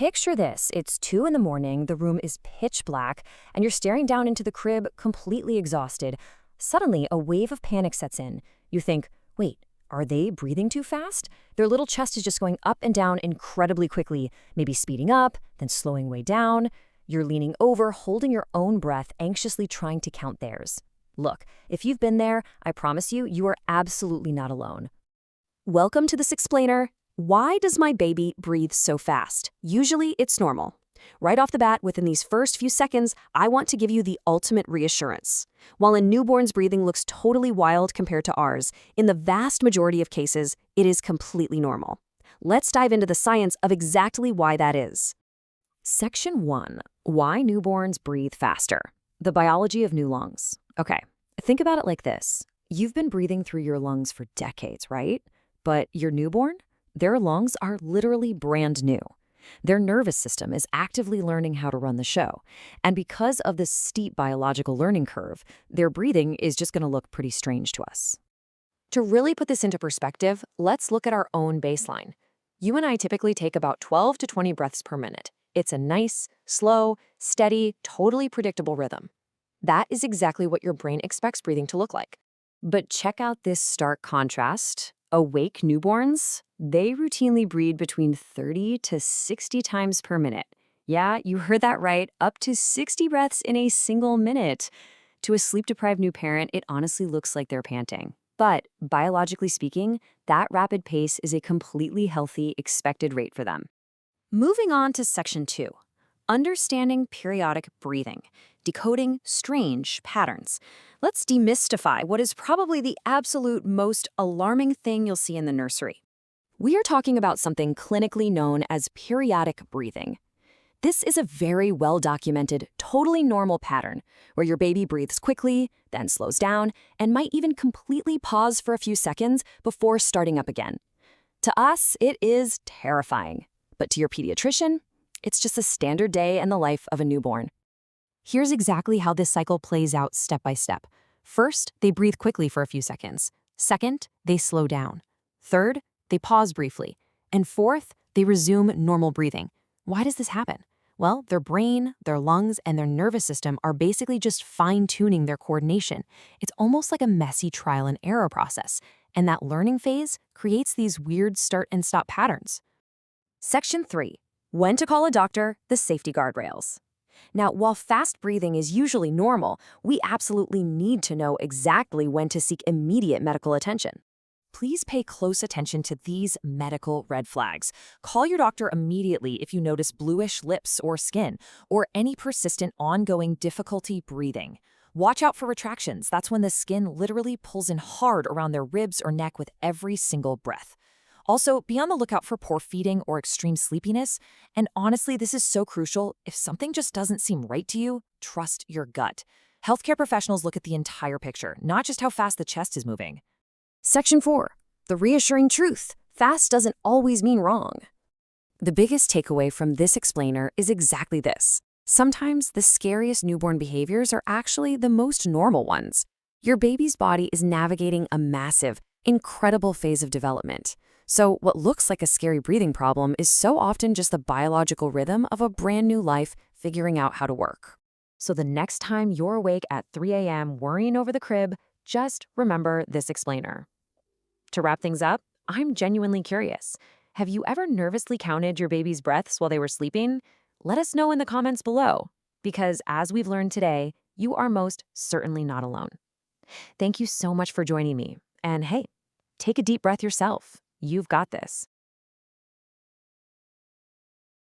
Picture this. It's 2 in the morning, the room is pitch black, and you're staring down into the crib, completely exhausted. Suddenly, a wave of panic sets in. You think, wait, are they breathing too fast? Their little chest is just going up and down incredibly quickly, maybe speeding up, then slowing way down. You're leaning over, holding your own breath, anxiously trying to count theirs. Look, if you've been there, I promise you, you are absolutely not alone. Welcome to this explainer. Why does my baby breathe so fast? Usually it's normal. Right off the bat, within these first few seconds, I want to give you the ultimate reassurance. While a newborn's breathing looks totally wild compared to ours, in the vast majority of cases, it is completely normal. Let's dive into the science of exactly why that is. Section 1. Why newborns breathe faster. The biology of new lungs. Okay, think about it like this. You've been breathing through your lungs for decades, right? But your newborn? Their lungs are literally brand new. Their nervous system is actively learning how to run the show. And because of this steep biological learning curve, their breathing is just going to look pretty strange to us. To really put this into perspective, let's look at our own baseline. You and I typically take about 12 to 20 breaths per minute. It's a nice, slow, steady, totally predictable rhythm. That is exactly what your brain expects breathing to look like. But check out this stark contrast. Awake newborns, they routinely breathe between 30 to 60 times per minute. Yeah, you heard that right, up to 60 breaths in a single minute. To a sleep-deprived new parent, it honestly looks like they're panting. But biologically speaking, that rapid pace is a completely healthy, expected rate for them. Moving on to Section 2, understanding periodic breathing, decoding strange patterns. Let's demystify what is probably the absolute most alarming thing you'll see in the nursery. We are talking about something clinically known as periodic breathing. This is a very well-documented, totally normal pattern where your baby breathes quickly, then slows down, and might even completely pause for a few seconds before starting up again. To us, it is terrifying. But to your pediatrician, it's just a standard day in the life of a newborn. Here's exactly how this cycle plays out step by step. First, they breathe quickly for a few seconds. Second, they slow down. Third, they pause briefly. And fourth, they resume normal breathing. Why does this happen? Well, their brain, their lungs, and their nervous system are basically just fine-tuning their coordination. It's almost like a messy trial and error process. And that learning phase creates these weird start and stop patterns. Section 3. When to call a doctor, the safety guardrails. Now, while fast breathing is usually normal, we absolutely need to know exactly when to seek immediate medical attention. Please pay close attention to these medical red flags. Call your doctor immediately if you notice bluish lips or skin, or any persistent ongoing difficulty breathing. Watch out for retractions. That's when the skin literally pulls in hard around their ribs or neck with every single breath. Also, be on the lookout for poor feeding or extreme sleepiness. And honestly, this is so crucial. If something just doesn't seem right to you, trust your gut. Healthcare professionals look at the entire picture, not just how fast the chest is moving. Section 4. The reassuring truth. Fast doesn't always mean wrong. The biggest takeaway from this explainer is exactly this. Sometimes the scariest newborn behaviors are actually the most normal ones. Your baby's body is navigating a massive, incredible phase of development. So what looks like a scary breathing problem is so often just the biological rhythm of a brand new life figuring out how to work. So the next time you're awake at 3 a.m. worrying over the crib, just remember this explainer. To wrap things up, I'm genuinely curious. Have you ever nervously counted your baby's breaths while they were sleeping? Let us know in the comments below, because as we've learned today, you are most certainly not alone. Thank you so much for joining me. And hey, take a deep breath yourself. You've got this.